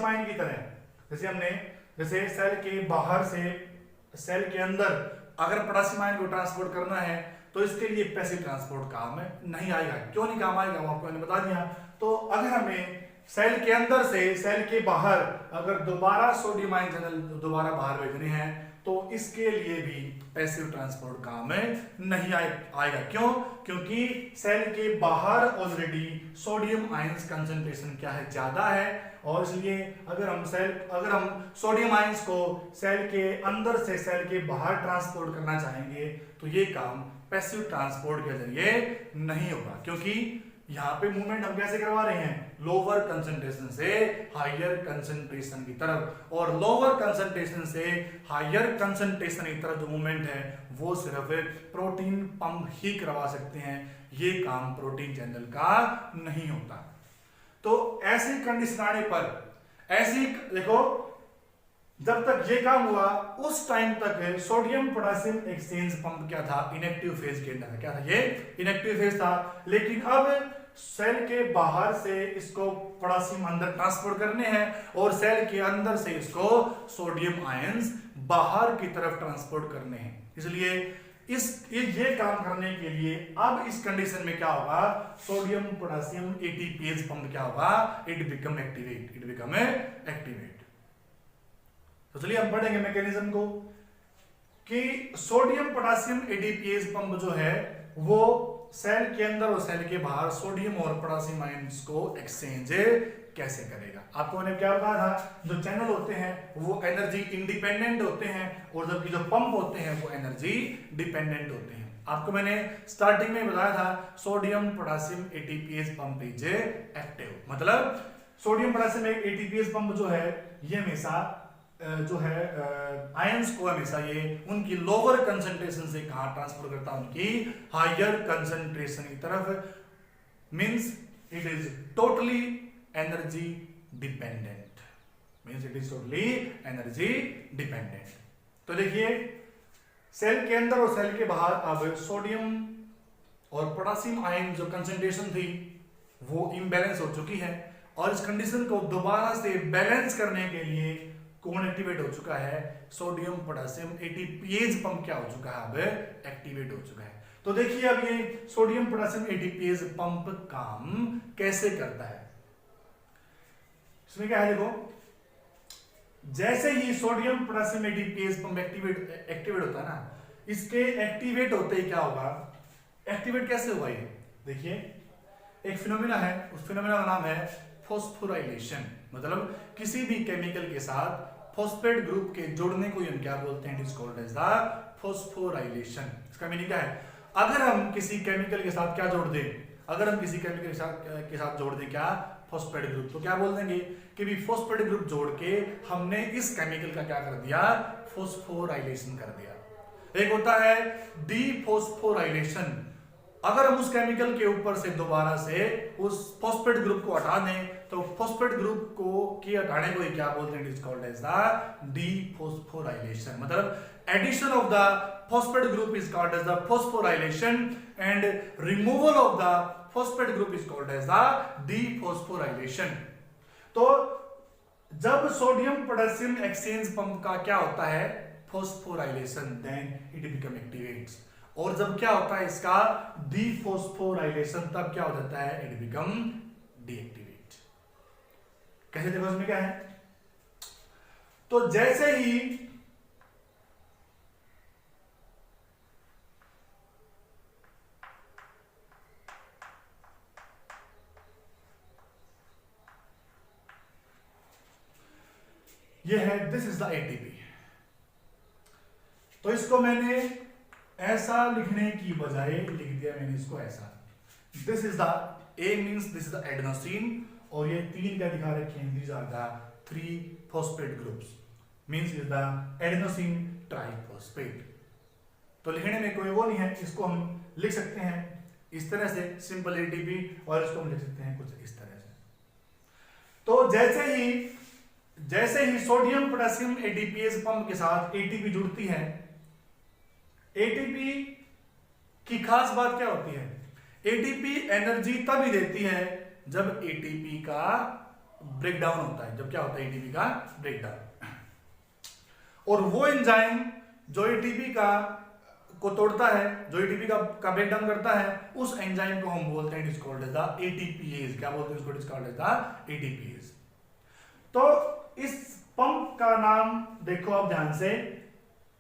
आयन की तरह जैसे सेल के बाहर से सेल के अंदर अगर पोटासियम आयन को ट्रांसपोर्ट करना है तो इसके लिए पैसिव ट्रांसपोर्ट काम नहीं आएगा। क्यों नहीं काम आएगा वो आपको मैंने बता दिया। तो अगर हमें सेल के अंदर से सेल के बाहर अगर दोबारा सोडियम आयन चैनल दोबारा बाहर भेजने हैं तो इसके लिए भी पैसिव ट्रांसपोर्ट काम नहीं आएगा। क्यों? क्योंकि सेल के बाहर ऑलरेडी सोडियम आयंस कंसंट्रेशन क्या है? ज्यादा है, और इसलिए अगर हम सोडियम आयंस को सेल के अंदर से सेल के बाहर ट्रांसपोर्ट करना चाहेंगे तो ये काम पैसिव ट्रांसपोर्ट के जरिए नहीं होगा, क्योंकि यहाँ पे मूवमेंट हम कैसे करवा रहे हैं? लोअर कंसंट्रेशन से हायर कंसंट्रेशन की तरफ, और लोअर कंसंट्रेशन से हायर कंसंट्रेशन की तरफ जो मूवमेंट है वो सिर्फ प्रोटीन पंप ही करवा सकते हैं, ये काम प्रोटीन चैनल का नहीं होता। तो ऐसी कंडीशन आने पर देखो, जब तक ये काम हुआ उस टाइम तक सोडियम पोटासियम एक्सचेंज पंप क्या था? इनएक्टिव फेज के अंदर क्या था? ये इनएक्टिव फेज था। लेकिन अब सेल के बाहर से इसको पोटासियम अंदर ट्रांसपोर्ट करने हैं और सेल के अंदर से इसको सोडियम आयंस बाहर की तरफ ट्रांसपोर्ट करने हैं, इसलिए ये काम करने के लिए अब इस कंडीशन में क्या होगा? सोडियम पोटासियम एटीपीएज पंप क्या होगा? It become activate. तो चलिए हम पढ़ेंगे मैकेनिज्म को कि सोडियम पोटासियम एटीपीएज पंप जो है वो सेल के अंदर और सेल के बाहर सोडियम और पोटासियम आयंस को एक्सचेंज कैसे करेगा। आपको मैंने क्या बताया था? जो चैनल होते हैं वो एनर्जी इंडिपेंडेंट होते हैं और जबकि जो पंप होते हैं वो एनर्जी डिपेंडेंट होते हैं। आपको मैंने स्टार्टिंग में बताया था sodium potassium ATPase pump is active, मतलब सोडियम पोटासियम एटीपीएज पंप जो है ये हमेशा जो है आयंस को हमेशा ये उनकी लोअर कंसंट्रेशन से कहां ट्रांसफर करता है? उनकी हायर कंसंट्रेशन की तरफ, means it is totally energy dependent, तो देखिए सेल के अंदर और सेल के बाहर अब सोडियम और पोटासियम आयन जो कंसंट्रेशन थी वो इम्बैलेंस हो चुकी है, और इस कंडीशन को दोबारा से बैलेंस करने के लिए कौन एक्टिवेट हो चुका है? सोडियम पोटासियम एटीपीएज पंप क्या हो चुका है? अब एक्टिवेट हो चुका है। तो देखिए अब ये सोडियम पोटासियम एटीपीएज पंप काम कैसे करता है। इसमें क्या है? देखो, जैसे ही sodium potassium ATPase pump activate होता है ना, इसके एक्टिवेट होते ही क्या होगा? एक्टिवेट कैसे हुआ ये देखिए, एक फिनोमिना है, उस फिनोमिना का नाम है फॉस्फोराइलेशन, मतलब किसी भी केमिकल के साथ फॉस्फेट ग्रुप के जोड़ने को हम क्या बोलते हैं? It is called as the phosphorylation. इसका मीनिंग क्या है? अगर हम किसी केमिकल के साथ क्या जोड़ दें? अगर हम किसी केमिकल के साथ जोड़ दें क्या? फॉस्फेट ग्रुप, तो क्या बोल देंगे कि भी फॉस्फेट ग्रुप जोड़ के हमने इस केमिकल का क्या कर दिया? फॉस्फोराइलेशन कर दिया। एक होता है डीफॉस्फोराइलेशन, अगर हम उस केमिकल के ऊपर से दोबारा से उस फॉस्फेट ग्रुप को हटा दें तो फॉस्फेट ग्रुप को के हटाने को क्या बोलते हैं? It is called as the dephosphorylation, मतलब addition of the phosphate group is called as the phosphorylation and removal of the phosphate group is called as the dephosphorylation। तो जब सोडियम पोटेशियम एक्सचेंज पंप का क्या होता है, phosphorylation, then it become activates. और जब क्या होता है इसका डीफॉस्फोराइलेशन, तब क्या हो जाता है, इट बिकम डीएक्टिवेट। कैसे देखो इसमें क्या है, तो जैसे ही ये है, दिस इज द एटीपी। तो इसको मैंने ऐसा लिखने की बजाय लिख दिया मैंने इसको ऐसा, this is the a means this is the adenosine, और ये तीन क्या दिखा रखे हैं, these are the 3 phosphate groups, means is the adenosine triphosphate. तो लिखने में कोई वो नहीं है, इसको हम लिख सकते हैं इस तरह से, सिंपल एटीपी, और इसको हम लिख सकते हैं कुछ इस तरह से। तो जैसे ही सोडियम पोटेशियम एटीपीएस पंप के साथ एटीपी जुड़ती है, एटीपी की खास बात क्या होती है, एटीपी एनर्जी तभी देती है जब एटीपी का ब्रेकडाउन होता है। जब क्या होता है, एटीपी का ब्रेकडाउन, और वो एंजाइम जो एटीपी को तोड़ता है, जो एटीपी का ब्रेकडाउन करता है, उस एंजाइम को हम बोलते हैं, it is called as the ATPase. क्या बोलते हैं उसको, it is called as the ATPase. तो इस पंप का नाम देखो आप ध्यान से,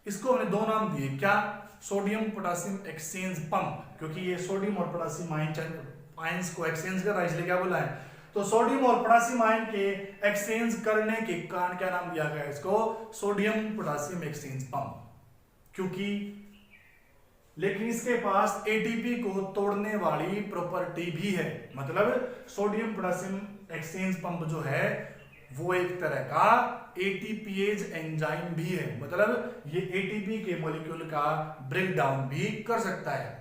इसको हमने दो नाम दिए, क्या, सोडियम पोटेशियम एक्सचेंज पंप, क्योंकि ये सोडियम और पोटेशियम आयंस को एक्सचेंज कर रहा है, इसलिए क्या बोला है, तो सोडियम और पोटेशियम आयन के एक्सचेंज करने के कारण क्या नाम दिया गया इसको, सोडियम पोटेशियम एक्सचेंज पंप। क्योंकि लेकिन इसके पास एटीपी को तोड़ने वाली प्रॉपर्टी भी है, मतलब सोडियम पोटेशियम एक्सचेंज पंप जो है वो एक तरह का एटीपीएज एंजाइम भी है, मतलब ये एटीपी के मॉलिक्यूल का ब्रेकडाउन भी कर सकता है।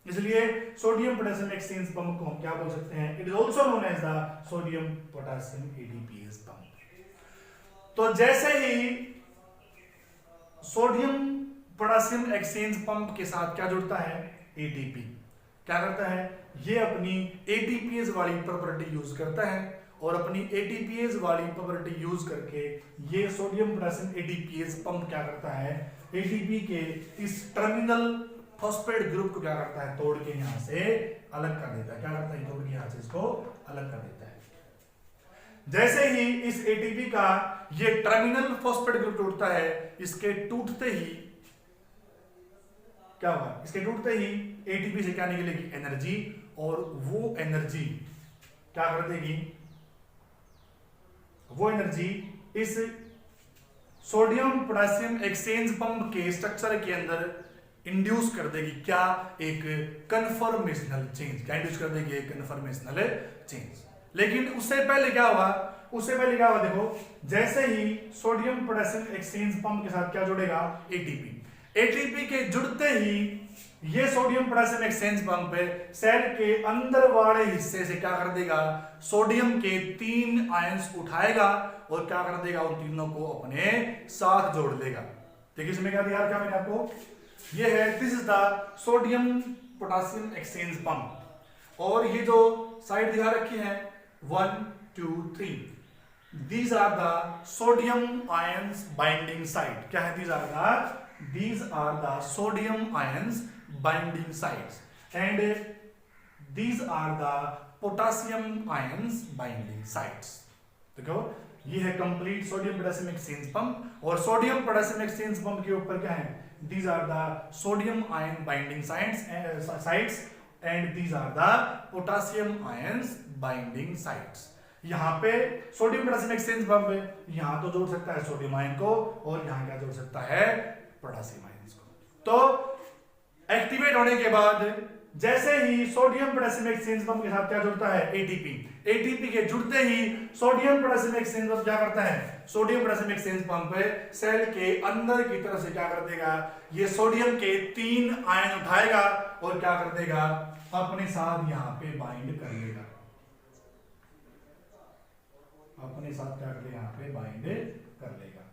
इसलिए सोडियम पोटेशियम एक्सचेंज पंप को हम क्या बोल सकते हैं, it is also known as the sodium potassium ATPase pump. तो जैसे ही सोडियम पोटेशियम एक्सचेंज पंप के साथ क्या जुड़ता है, एटीपी क्या करता है, ये अपनी एटीपीएज वाली प्रॉपर्टी यूज करता है, और अपनी एटीपीएज वाली प्रॉपर्टी यूज करके ये सोडियम पोटेशियम एटीपीएज पंप क्या करता है, एटीपी के इस टर्मिनल फॉस्फेट ग्रुप को क्या करता है, तोड़ के यहां से अलग कर देता है। क्या करता है, तोड़ के यहां से इसको अलग कर देता है। जैसे ही इस एटीपी का ये टर्मिनल फॉस्फेट ग्रुप टूटता है, इसके टूटते ही क्या हुआ, इसके टूटते ही एटीपी से क्या निकलेगी, एनर्जी, और वो एनर्जी क्या कर देगी, वो एनर्जी इस सोडियम पोटेशियम एक्सचेंज पंप के स्ट्रक्चर के अंदर इंड्यूस कर देगी, क्या, एक कन्फर्मेशनल चेंज। क्या इंड्यूस कर देगी, एक कन्फर्मेशनल चेंज। लेकिन उससे पहले क्या हुआ, देखो, जैसे ही सोडियम पोटेशियम एक्सचेंज पंप के साथ क्या जुड़ेगा, एटीपी। एटीपी के जुड़ते ही ये sodium potassium exchange pump cell के अंदर वाले हिस्से से क्या कर देगा, सोडियम के 3 आयंस उठाएगा और क्या कर देगा, उन तीनों को अपने साथ जोड़ देगा। देखिए इसमें क्या दिया, क्या मैंने आपको, ये है, this is the sodium potassium exchange pump, और ये जो साइड दिखा रखी है 1 2 3, these are the sodium ions binding site। क्या है, these are the sodium ions binding sites, and these are the potassium ions binding sites। देखो ये है complete sodium potassium exchange pump, और सोडियम पोटेशियम एक्सचेंज पंप के ऊपर क्या है, these are the sodium ion binding sites and these are the potassium ions binding sites। यहाँ पे सोडियम पोटेशियम एक्सचेंज पंप है, यहाँ तो जोड़ सकता है सोडियम आयन को, और यहाँ क्या जोड़ सकता है, पोटेशियम आयंस को। तो एक्टिवेट होने के बाद जैसे ही सोडियम पोटेशियम एक्सचेंज पंप के साथ क्या जुड़ता है, एटीपी। एटीपी के जुड़ते ही सोडियम पोटेशियम एक्सचेंज पंप क्या करता है, sodium potassium exchange pump cell के अंदर की तरफ से क्या कर देगा, ये सोडियम के 3 आयन उठाएगा और क्या कर देगा, अपने साथ यहाँ पे बाइंड कर लेगा, अपने साथ क्या कर लेगा, यहाँ पे बाइंड कर लेगा।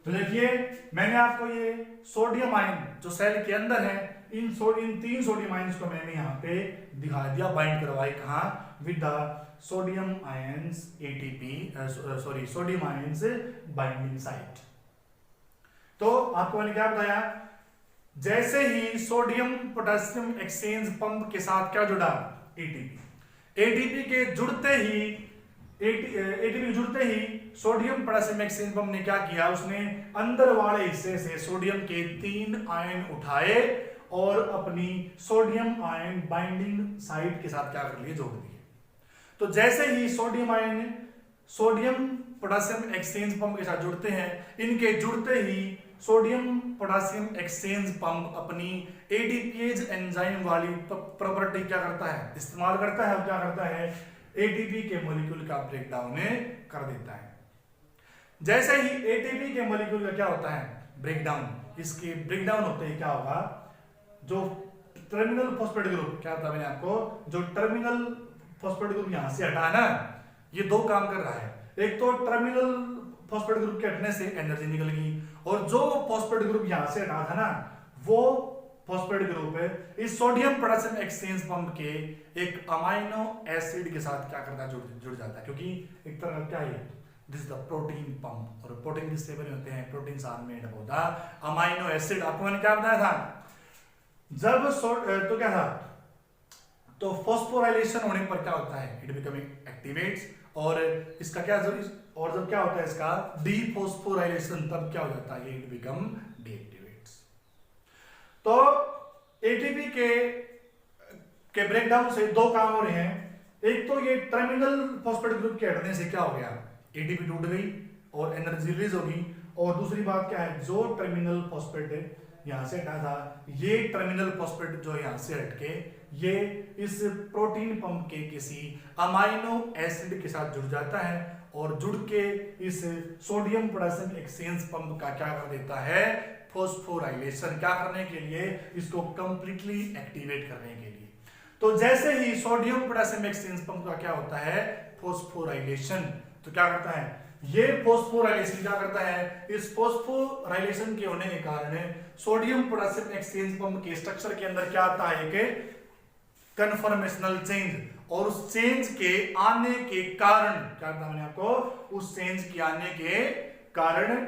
तो देखिए मैंने आपको ये सोडियम आयन जो सेल के अंदर है, इन 3 सोडियम आयंस को मैंने यहाँ पे दिखा दिया, बाइंड करवाई, कहाँ, with the sodium ions ATP sodium ions binding site। तो आपको मैंने क्या बताया, जैसे ही सोडियम पोटेशियम एक्सचेंज पंप के साथ क्या जुड़ा, एटीपी के जुड़ते ही सोडियम पोटेशियम एक्सचेंज पंप ने क्या किया, उसने अंदर वाले हिस्से से सोडियम के 3 आयन उठाए और अपनी सोडियम आयन बाइंडिंग साइट के साथ क्या कर लिए, जोड़ दिए। तो जैसे ही सोडियम पोटेशियम एक्सचेंज पंप के साथ जुड़ते हैं, इनके जुड़ते ही सोडियम पोटेशियम एक्सचेंज पंप अपनी एटीपीएज एंजाइम वाली प्रॉपर्टी क्या करता है, इस्तेमाल करता है। और क्या करता है, एटीपी के मॉलिक्यूल का ब्रेकडाउन कर देता है। जैसे ही एटीपी के मॉलिक्यूल का क्या होता है, ब्रेकडाउन, इसके ब्रेकडाउन होते ही क्या होगा, जो टर्मिनल फॉस्फेट ग्रुप, क्या था मैंने आपको, जो टर्मिनल फॉस्फेट ग्रुप यहां से हटा है ना, ये दो काम कर रहा है। एक तो टर्मिनल फॉस्फेट ग्रुप के हटने से एनर्जी निकल गई, और जो फॉस्फेट ग्रुप यहां से हटा था ना, वो फॉस्फेट ग्रुप इस सोडियम पोटेशियम एक्सचेंज पंप के एक अमाइनो एसिड के साथ क्या करता है, जुड़ जाता है। क्योंकि एक तरह क्या है, this is the protein pump, और प्रोटीन किससे बने होते हैं, proteins are made up of the amino acid. आपको मैंने क्या बताया था, जब तो क्या था, तो फॉस्फोराइलेशन होने पर क्या होता है, इट बिकमिंग एक्टिवेट्स, और इसका क्या जरूरी, और जब क्या होता है इसका डीफॉस्फोराइलेशन, तब क्या हो जाता है, इट बिकम डीएक्टिवेट्स। तो एटीपी के ब्रेकडाउन से दो काम हो रहे हैं। एक तो ये टर्मिनल फॉस्फेट ग्रुप के हटने से क्या हो गया, एटीपी टूट गई और एनर्जी रिलीज होगी। और दूसरी बात क्या है, जो टर्मिनल फॉस्फेट यहां से हटा था, ये टर्मिनल फॉस्फेट जो यहां से हटके ये इस प्रोटीन पंप के किसी अमाइनो एसिड के साथ जुड़ जाता है, और जुड़ के इस सोडियम पोटेशियम एक्सचेंज पंप का क्या कर देता है, फॉस्फोराइलेशन। क्या करने के लिए, इसको कंप्लीटली एक्टिवेट करने के लिए। तो जैसे ही सोडियम पोटेशियम एक्सचेंज पंप का क्या होता है, फॉस्फोराइलेशन, तो क्या करता है, ये फॉस्फोराइलेशन क्या करता है, इस फॉस्फोराइलेशन के होने के कारण सोडियम पोटेशियम एक्सचेंज पंप के स्ट्रक्चर के अंदर क्या आता है, कि कन्फॉर्मेशनल चेंज, और उस चेंज के आने के कारण क्या था, मैंने आपको उस चेंज के आने के कारण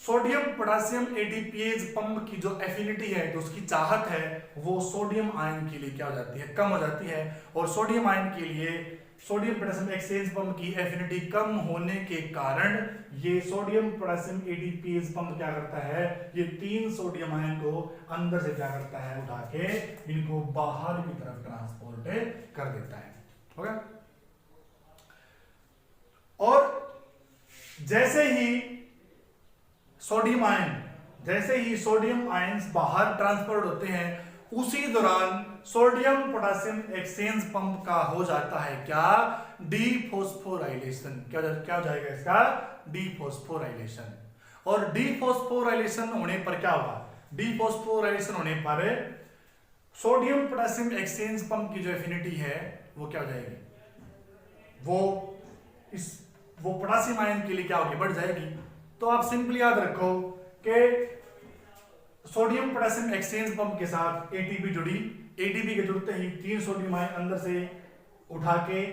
सोडियम पोटेशियम एटीपीएज पंप की जो एफिनिटी है, जो उसकी चाहत है, वो सोडियम आयन के लिए क्या हो जाती है, कम हो जाती है। और सोडियम आयन के लिए सोडियम पोटेशियम एक्सचेंज पंप की एफिनिटी कम होने के कारण ये सोडियम पोटेशियम एटीपीएज पंप क्या करता है, ये 3 सोडियम आयन को अंदर से क्या करता है, उठा के इनको बाहर की तरफ ट्रांसपोर्ट कर देता है। हो गया। और जैसे ही सोडियम आयंस बाहर ट्रांसफर्ड होते हैं, उसी दौरान सोडियम पोटेशियम एक्सचेंज पंप का हो जाता है क्या, डीफॉस्फोराइलेशन। क्या हो जाएगा इसका, डीफॉस्फोराइलेशन। और डीफॉस्फोराइलेशन होने पर क्या होगा, डीफॉस्फोराइलेशन होने पर सोडियम पोटेशियम एक्सचेंज पंप की जो एफिनिटी है वो क्या हो जाएगी, वो पोटेशियम आयन के लिए क्या होगी, बढ़ जाएगी। तो आप सिंपली याद रखो कि सोडियम पोटेशियम एक्सचेंज पंप के साथ एटीपी जुड़ी, एटीपी के जुड़ते ही 3 सोडियम आयन अंदर से उठा के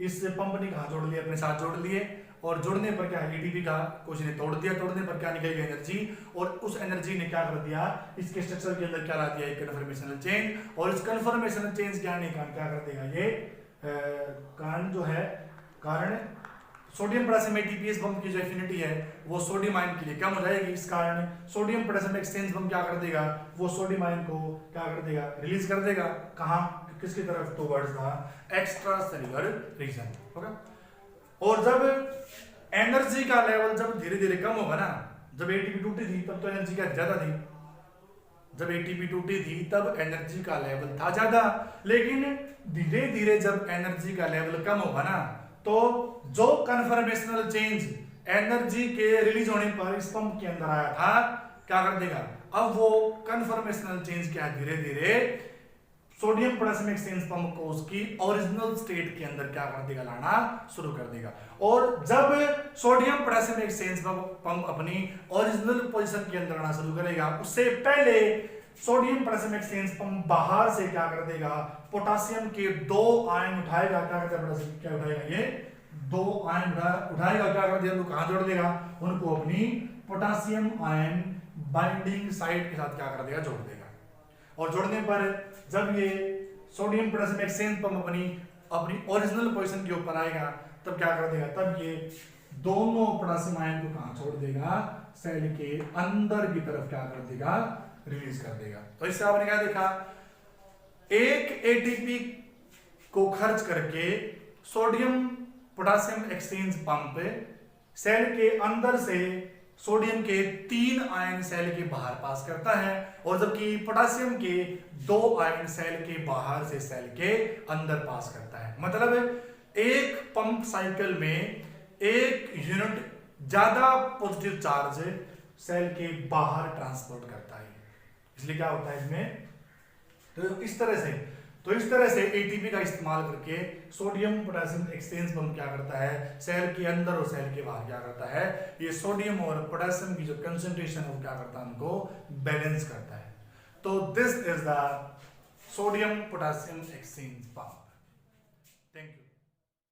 इस पंप ने कहा जोड़ लिए, अपने साथ जोड़ लिए, और जुड़ने पर क्या है, एटीपी का कुछ ने तोड़ दिया, तोड़ने पर क्या निकल गई, एनर्जी, और उस एनर्जी ने क्या कर दिया, इसके स्ट्रक्चर के अंदर क्या ला दिया, एक कन्फर्मेशनल चेंज। और इस कन्फर्मेशनल चेंज क्या कर देगा, ये कारण सोडियम पोटेशियम एटीपीएस पंप की जो एफिनिटी है वो सोडियम आयन के लिए कम हो जाएगी। इस कारण सोडियम पोटेशियम एक्सचेंज पंप क्या कर देगा, वो सोडियम आयन को क्या कर देगा, रिलीज कर देगा। कहां, किसकी तरफ, towards the extracellular region. होगा। और जब एनर्जी का लेवल जब धीरे धीरे कम होगा ना, जब एटीपी टूटी थी तब तो एनर्जी का ज्यादा थी, जब एटीपी टूटी थी तब एनर्जी का लेवल था ज्यादा, लेकिन धीरे धीरे जब एनर्जी का लेवल कम होगा ना, तो जो कन्फर्मेशनल चेंज एनर्जी के रिलीज होने पर इस पंप के अंदर आया था, क्या कर देगा, अब वो कन्फर्मेशनल चेंज क्या धीरे धीरे सोडियम पोटेशियम एक्सचेंज पंप को उसकी ओरिजिनल स्टेट के अंदर क्या कर देगा, लाना शुरू कर देगा। और जब सोडियम पोटेशियम एक्सचेंज पंप अपनी ओरिजिनल पोजीशन के अंदर आना शुरू करेगा, उससे पहले सोडियम पोटेशियम एक्सचेंज पंप बाहर से क्या कर देगा, पोटेशियम के 2 आयन उठाएगा, क्या करता है, क्या उठाएगा, ये 2 आयन उठाएगा, क्या कर देगा, कहां जोड़ देगा, उनको अपनी पोटेशियम आयन बाइंडिंग साइट के साथ क्या कर देगा, जोड़ देगा। और जोड़ने पर जब ये सोडियम पोटेशियम एक्सचेंज पंप अपनी ओरिजिनल पोजीशन के ऊपर आएगा, तब क्या कर देगा, तब ये दोनों पोटेशियम आयन को कहां छोड़ देगा, सेल के अंदर की तरफ क्या कर देगा, रिलीज कर देगा। तो इससे आपने क्या देखा, एक एटीपी को खर्च करके sodium potassium exchange pump cell के अंदर से सोडियम के 3 आयन सेल के बाहर पास करता है, और जबकि पोटेशियम के 2 आयन सेल के बाहर से सेल के अंदर पास करता है। मतलब एक पंप साइकिल में 1 यूनिट ज्यादा पॉजिटिव चार्ज सेल के बाहर ट्रांसपोर्ट करता है। इसलिए क्या होता है इसमें, तो इस तरह से एटीपी का इस्तेमाल करके सोडियम पोटेशियम एक्सचेंज पंप क्या करता है, सेल के अंदर और सेल के बाहर क्या करता है, ये सोडियम और पोटेशियम की जो कंसंट्रेशन है वो क्या करता है, उनको बैलेंस करता है। तो this is the sodium potassium exchange pump. Thank you.